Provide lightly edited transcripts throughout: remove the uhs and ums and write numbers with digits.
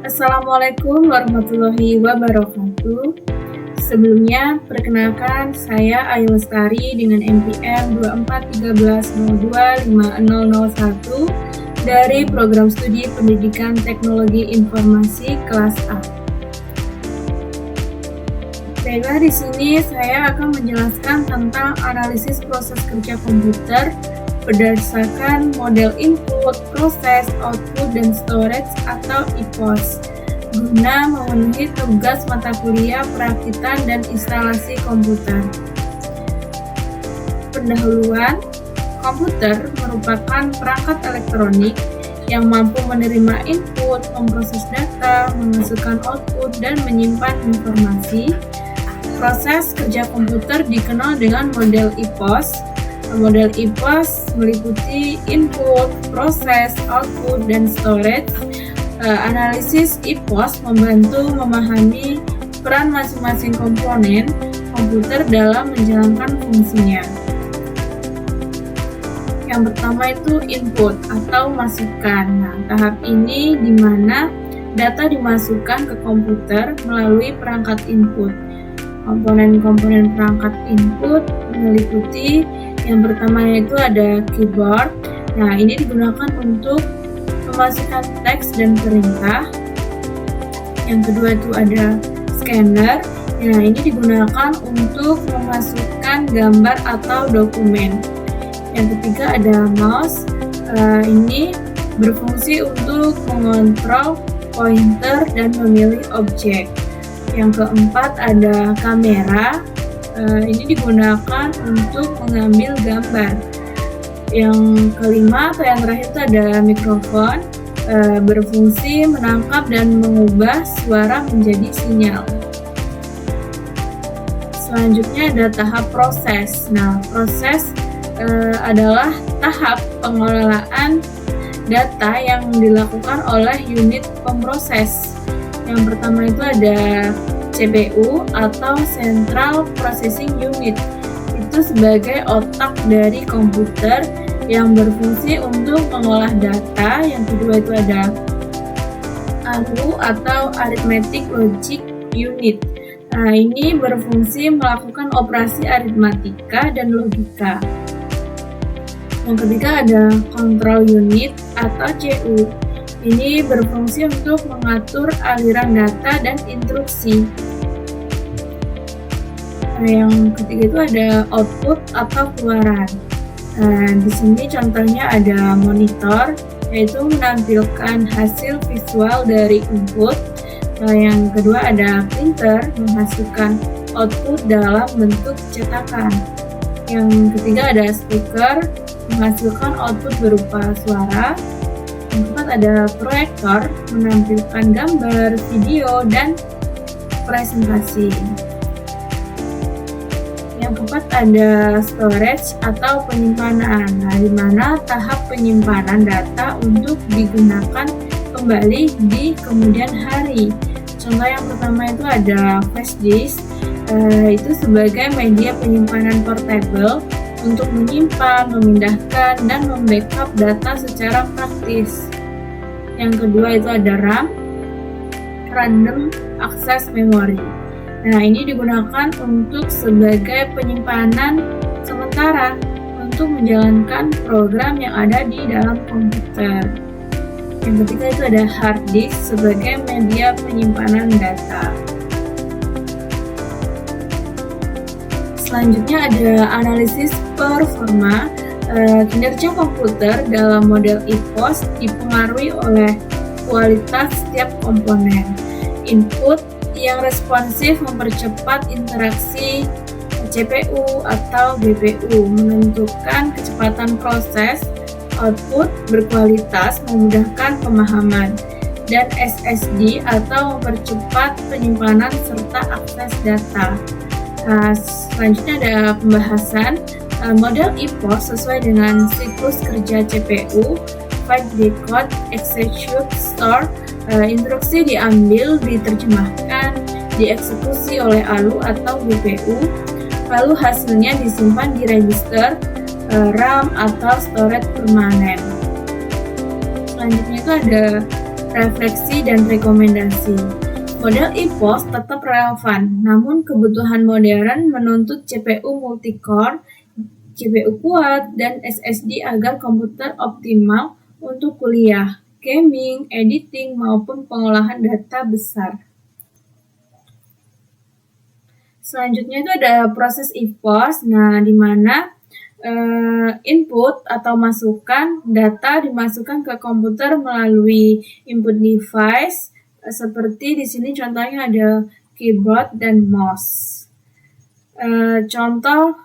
Assalamualaikum warahmatullahi wabarakatuh. Sebelumnya, perkenalkan saya Ayu Lestari dengan NPM 2413025001 dari Program Studi Pendidikan Teknologi Informasi kelas A. Baiklah, di sini saya akan menjelaskan tentang analisis proses kerja komputer berdasarkan model input, proses, output, dan storage atau IPOS guna memenuhi tugas mata kuliah perakitan dan instalasi komputer. Pendahuluan, komputer merupakan perangkat elektronik yang mampu menerima input, memproses data, menghasilkan output, dan menyimpan informasi. Proses kerja komputer dikenal dengan model IPOS. Model IPOS meliputi input, proses, output, dan storage. Analisis IPOS membantu memahami peran masing-masing komponen komputer dalam menjalankan fungsinya. Yang pertama itu input atau masukan. Nah, tahap ini di mana data dimasukkan ke komputer melalui perangkat input. Komponen-komponen perangkat input meliputi yang pertama itu ada keyboard. Nah, ini digunakan untuk memasukkan teks dan perintah. Yang kedua itu ada scanner. Nah, ini digunakan untuk memasukkan gambar atau dokumen. Yang ketiga ada mouse. Ini berfungsi untuk mengontrol pointer dan memilih objek. Yang keempat ada kamera. Ini digunakan untuk mengambil gambar. Yang kelima atau yang terakhir itu ada mikrofon, berfungsi menangkap dan mengubah suara menjadi sinyal. Selanjutnya ada tahap proses. Nah, proses adalah tahap pengelolaan data yang dilakukan oleh unit pemroses. Yang pertama itu ada CPU atau Central Processing Unit. Itu sebagai otak dari komputer yang berfungsi untuk mengolah data. Yang kedua itu ada ALU atau Arithmetic Logic Unit. Nah, ini berfungsi melakukan operasi aritmatika dan logika. Yang ketiga ada Control Unit atau CU. Ini berfungsi untuk mengatur aliran data dan instruksi. Yang ketiga itu ada output atau keluaran. Di sini contohnya ada monitor, yaitu menampilkan hasil visual dari input. Yang kedua ada printer, menghasilkan output dalam bentuk cetakan. Yang ketiga ada speaker, menghasilkan output berupa suara. Yang keempat ada proyektor, menampilkan gambar, video, dan presentasi. Yang keempat ada storage atau penyimpanan. Nah, di mana tahap penyimpanan data untuk digunakan kembali di kemudian hari. Contoh yang pertama itu ada flash disk. Itu sebagai media penyimpanan portable untuk menyimpan, memindahkan, dan membackup data secara praktis. Yang kedua itu ada RAM, Random Access Memory. Nah, ini digunakan untuk sebagai penyimpanan sementara untuk menjalankan program yang ada di dalam komputer. Yang ketiga itu ada hard disk sebagai media penyimpanan data. Selanjutnya ada analisis performa. Kinerja komputer dalam model IPOS dipengaruhi oleh kualitas setiap komponen. Input yang responsif mempercepat interaksi CPU atau GPU, menentukan kecepatan proses. Output berkualitas memudahkan pemahaman, dan SSD atau mempercepat penyimpanan serta akses data. Selanjutnya ada pembahasan model IPOS sesuai dengan siklus kerja CPU, Find, Decode, Execute, Store. Instruksi diambil, diterjemahkan, dieksekusi oleh ALU atau GPU, lalu hasilnya disimpan di register RAM atau storage permanen. Selanjutnya itu ada refleksi, dan rekomendasi. Model EPOS tetap relevan, namun kebutuhan modern menuntut CPU multi-core, CPU kuat, dan SSD agar komputer optimal untuk kuliah, gaming, editing, maupun pengolahan data besar. Selanjutnya itu ada proses EPOS, di mana input atau masukan data dimasukkan ke komputer melalui input device, seperti di sini contohnya ada keyboard dan mouse. Contoh,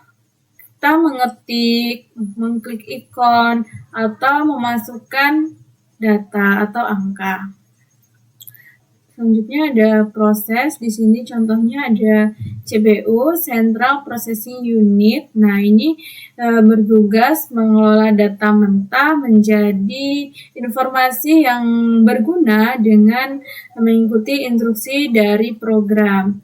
kita mengetik, mengklik ikon, atau memasukkan data atau angka. Selanjutnya ada proses, di sini contohnya ada CPU, Central Processing Unit. Nah, ini bertugas mengelola data mentah menjadi informasi yang berguna dengan mengikuti instruksi dari program.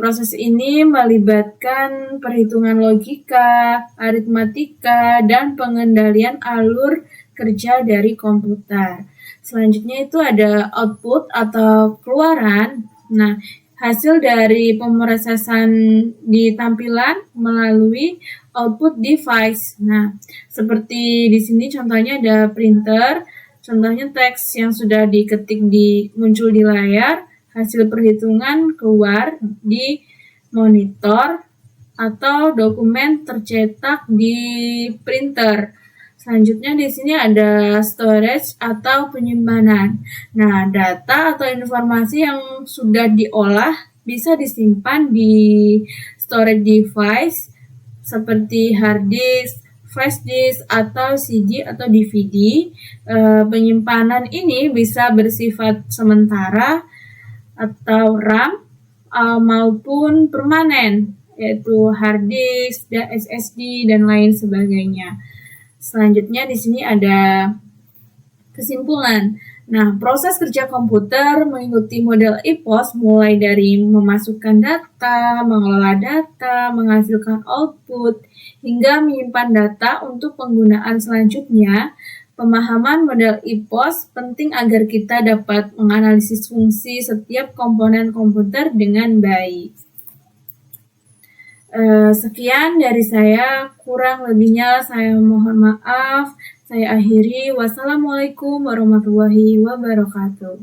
Proses ini melibatkan perhitungan logika, aritmatika, dan pengendalian alur kerja dari komputer. Selanjutnya itu ada output atau keluaran. Nah, hasil dari pemrosesan di tampilan melalui output device. Nah, seperti di sini contohnya ada printer, contohnya teks yang sudah diketik muncul di layar, hasil perhitungan keluar di monitor, atau dokumen tercetak di printer. Selanjutnya di sini ada storage atau penyimpanan. Nah, data atau informasi yang sudah diolah bisa disimpan di storage device seperti hard disk, flash disk, atau CD atau DVD. Penyimpanan ini bisa bersifat sementara atau RAM maupun permanen, yaitu hard disk, SSD, dan lain sebagainya. Selanjutnya di sini ada kesimpulan. Nah, proses kerja komputer mengikuti model EPOS mulai dari memasukkan data, mengelola data, menghasilkan output, hingga menyimpan data untuk penggunaan selanjutnya. Pemahaman model EPOS penting agar kita dapat menganalisis fungsi setiap komponen komputer dengan baik. Sekian dari saya, kurang lebihnya saya mohon maaf. Saya akhiri. Wassalamualaikum warahmatullahi wabarakatuh.